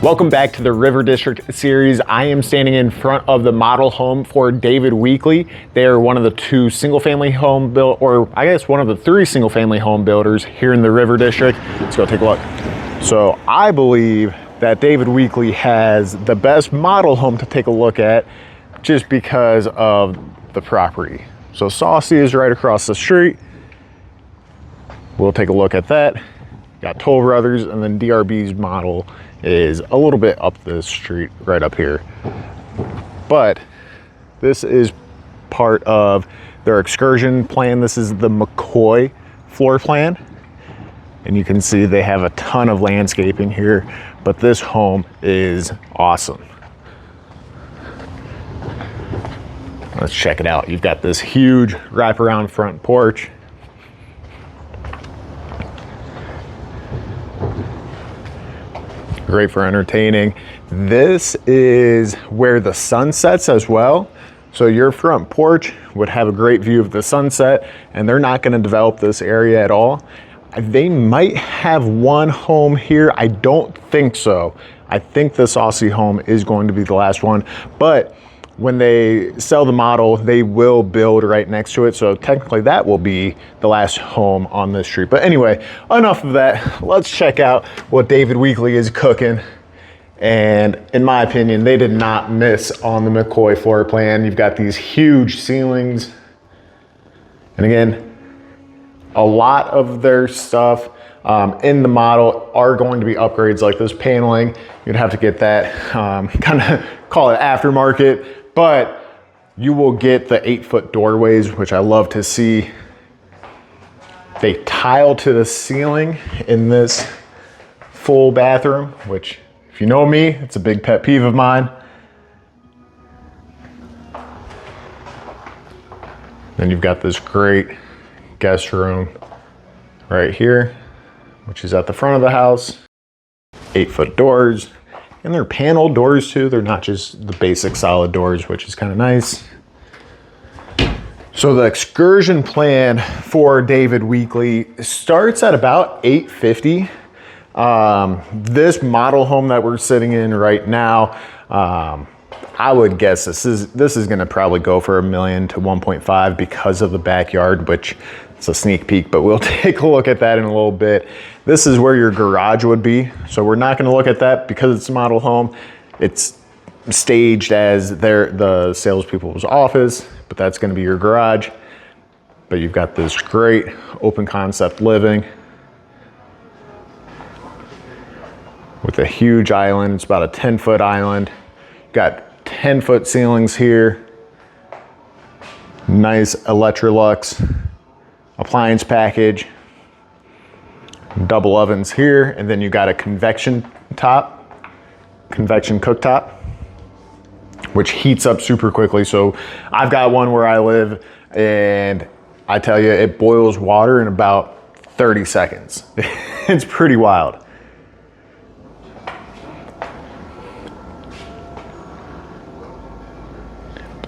Welcome back to the River District series. I am standing in front of the model home for David Weekley. They are one of the two single-family home build, or I guess one of the three single-family home builders here in the River District. Let's go take a look. So I believe that David Weekley has the best model home to take a look at just because of the property. So Saucy is right across the street. We'll take a look at that. Got Toll Brothers, and then DRB's model is a little bit up the street right up here. But this is part of their excursion plan. This is the McCoy floor plan. And you can see they have a ton of landscaping here, but this home is awesome. Let's check it out. You've got this huge wraparound front porch. Great for entertaining. This is where the sun sets as well. So your front porch would have a great view of the sunset, and they're not going to develop this area at all. They might have one home here. I don't think so. I think this Aussie home is going to be the last one, but when they sell the model, they will build right next to it. So technically that will be the last home on this street. But anyway, enough of that. Let's check out what David Weekley is cooking. And in my opinion, they did not miss on the McCoy floor plan. You've got these huge ceilings. And again, a lot of their stuff in the model are going to be upgrades like this paneling. You'd have to get that, kind of call it aftermarket, but you will get the 8-foot doorways, which I love to see. They tile to the ceiling in this full bathroom, which if you know me, it's a big pet peeve of mine. Then you've got this great guest room right here, which is at the front of the house. 8-foot doors, and they're paneled doors too. They're not just the basic solid doors, which is kind of nice. So the excursion plan for David Weekley starts at about $850. This model home that we're sitting in right now, I would guess this is going to probably go for $1 million to 1.5 because of the backyard, which it's a sneak peek, but we'll take a look at that in a little bit. This is where your garage would be. So we're not going to look at that because it's a model home. It's staged as the salespeople's office, but that's going to be your garage. But you've got this great open concept living with a huge island. It's about a 10-foot island. Got 10-foot ceilings here. Nice Electrolux appliance package. Double ovens here, and then you got a convection cooktop, which heats up super quickly. So I've got one where I live, and I tell you, it boils water in about 30 seconds. It's pretty wild.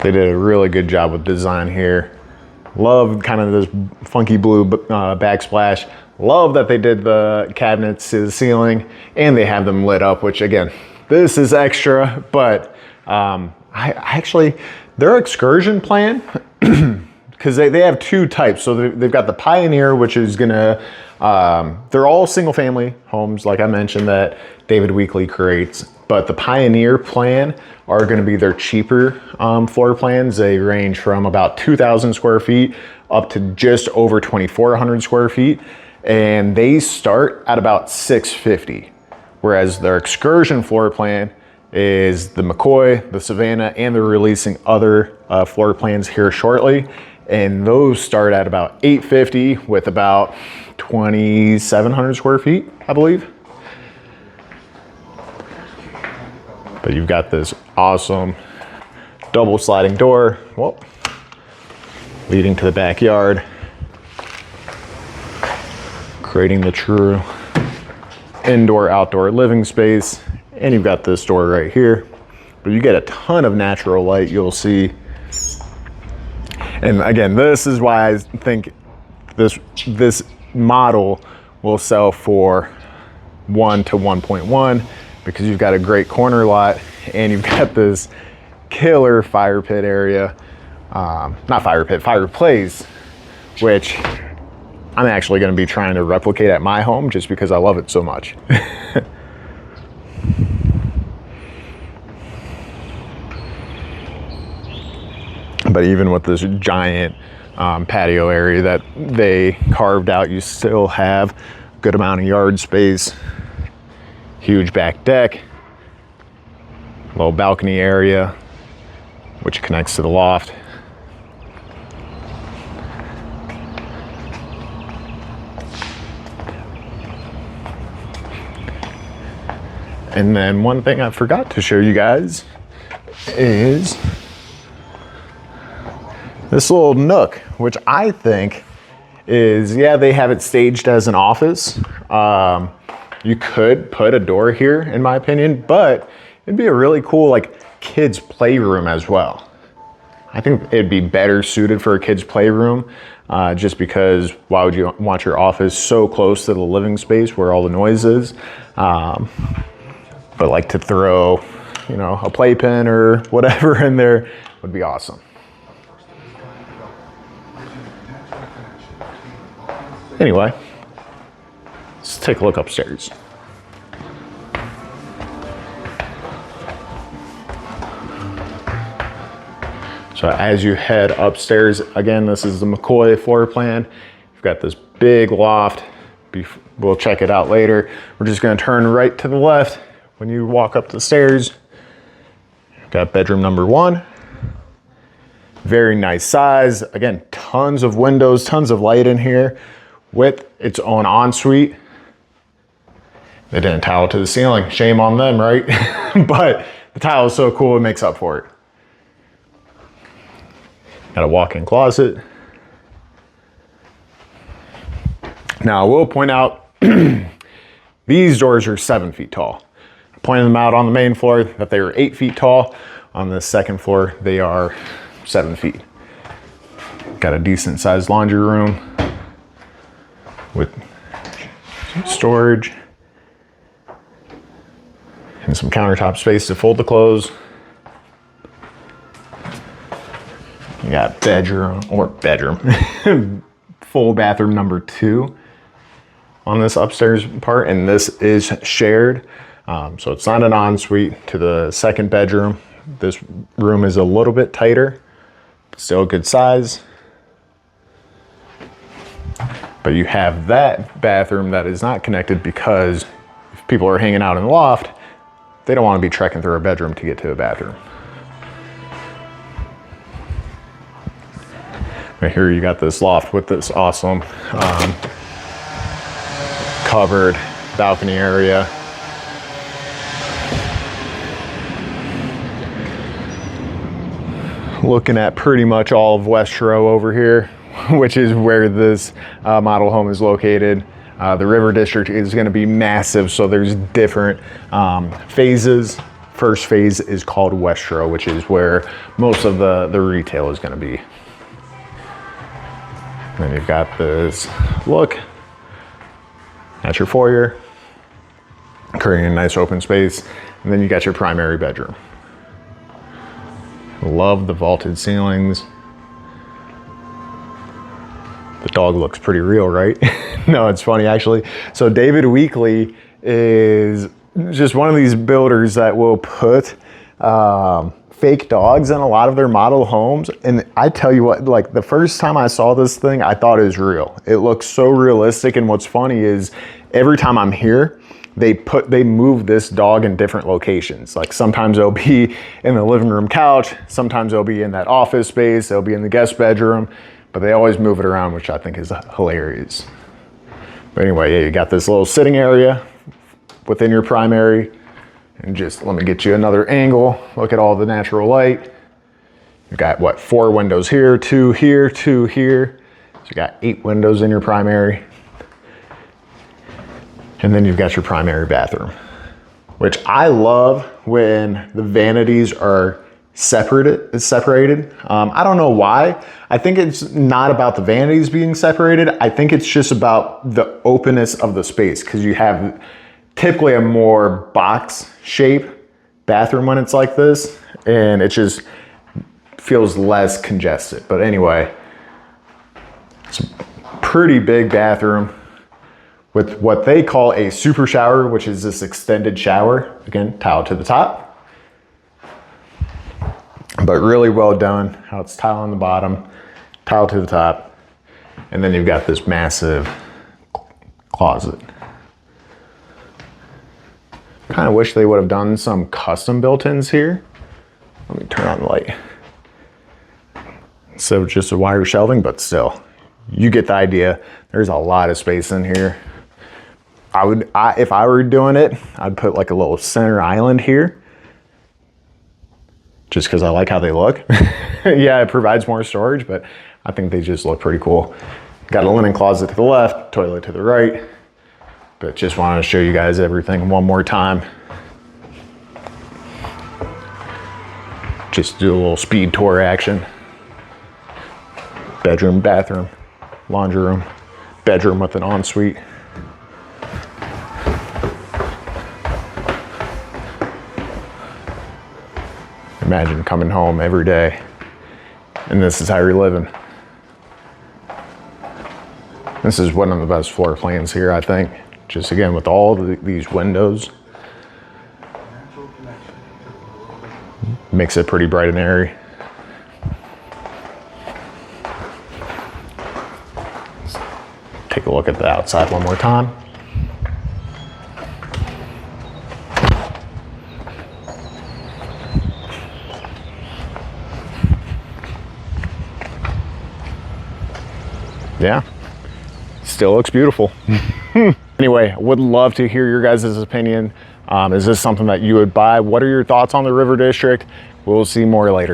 They did a really good job with design here. Love kind of this funky blue backsplash. Love that they did the cabinets to the ceiling and they have them lit up, which again, this is extra, but I actually, their excursion plan, because they have two types. So they've got the Pioneer, which is gonna, they're all single family homes, like I mentioned, that David Weekley creates. But the Pioneer plan are gonna be their cheaper floor plans. They range from about 2,000 square feet up to just over 2,400 square feet. And they start at about $650. Whereas their excursion floor plan is the McCoy, the Savannah, and they're releasing other floor plans here shortly. And those start at about $850 with about 2,700 square feet, I believe. But you've got this awesome double sliding door, well, leading to the backyard, creating the true indoor-outdoor living space. And you've got this door right here, but you get a ton of natural light. You'll see And again, this is why I think this model will sell for 1 to 1.1, because you've got a great corner lot and you've got this killer fire pit area. Not fire pit, fireplace, which I'm actually going to be trying to replicate at my home just because I love it so much. But even with this giant patio area that they carved out, you still have a good amount of yard space, huge back deck, little balcony area, which connects to the loft. And then one thing I forgot to show you guys is this little nook, which I think is, yeah, they have it staged as an office. You could put a door here, in my opinion, but it'd be a really cool like kids playroom as well. I think it'd be better suited for a kid's playroom, just because why would you want your office so close to the living space where all the noise is? But like to throw, you know, a playpen or whatever in there would be awesome. Anyway, let's take a look upstairs. So as you head upstairs, again, this is the McCoy floor plan. You've got this big loft. We'll check it out later. We're just gonna turn right to the left. When you walk up the stairs, you've got bedroom number 1. Very nice size. Again, tons of windows, tons of light in here with its own ensuite. They didn't tile to the ceiling. Shame on them, right? But the tile is so cool, it makes up for it. Got a walk-in closet. Now, I will point out, these doors are 7 feet tall. I pointed them out on the main floor that they were 8 feet tall. On the second floor, they are 7 feet. Got a decent sized laundry room with storage and some countertop space to fold the clothes. You got full bathroom number 2 on this upstairs part, and this is shared. So it's not an ensuite to the second bedroom. This room is a little bit tighter, still a good size. But you have that bathroom that is not connected because if people are hanging out in the loft, they don't want to be trekking through a bedroom to get to a bathroom. Right here you got this loft with this awesome covered balcony area. Looking at pretty much all of West Shore over here, which is where this model home is located. The River District is going to be massive, so there's different phases. First phase is called West Shore, which is where most of the retail is going to be. Then you've got this look at your foyer, creating a nice open space, and then you got your primary bedroom. Love the vaulted ceilings. The dog looks pretty real, right? No, it's funny actually. So David Weekley is just one of these builders that will put fake dogs in a lot of their model homes. And I tell you what, like the first time I saw this thing, I thought it was real. It looks so realistic. And what's funny is every time I'm here, they move this dog in different locations. Like sometimes it'll be in the living room couch, sometimes it'll be in that office space, it'll be in the guest bedroom, but they always move it around, which I think is hilarious. But anyway, yeah, you got this little sitting area within your primary. And just let me get you another angle. Look at all the natural light. You've got what, 4 windows here, 2 here, 2 here. So you got 8 windows in your primary. And then you've got your primary bathroom, which I love when the vanities are separated. I don't know why. I think it's not about the vanities being separated. I think it's just about the openness of the space, because you have typically a more box shape bathroom when it's like this, and it just feels less congested. But anyway, it's a pretty big bathroom with what they call a super shower, which is this extended shower. Again, tile to the top. But really well done, how it's tile on the bottom, tile to the top, and then you've got this massive closet. Kind of wish they would have done some custom built-ins here. Let me turn on the light. So just a wire shelving, but still, you get the idea. There's a lot of space in here. If I were doing it, I'd put like a little center island here, just because I like how they look. Yeah, it provides more storage, but I think they just look pretty cool. Got a linen closet to the left, toilet to the right, but just wanted to show you guys everything one more time. Just do a little speed tour action. Bedroom, bathroom, laundry room, bedroom with an ensuite. Imagine coming home every day and this is how you're living. This is one of the best floor plans here, I think. Just again, with all these windows. Makes it pretty bright and airy. Let's take a look at the outside one more time. Yeah, still looks beautiful. Anyway, I would love to hear your guys' opinion. Is this something that you would buy? What are your thoughts on the River District? We'll see more later.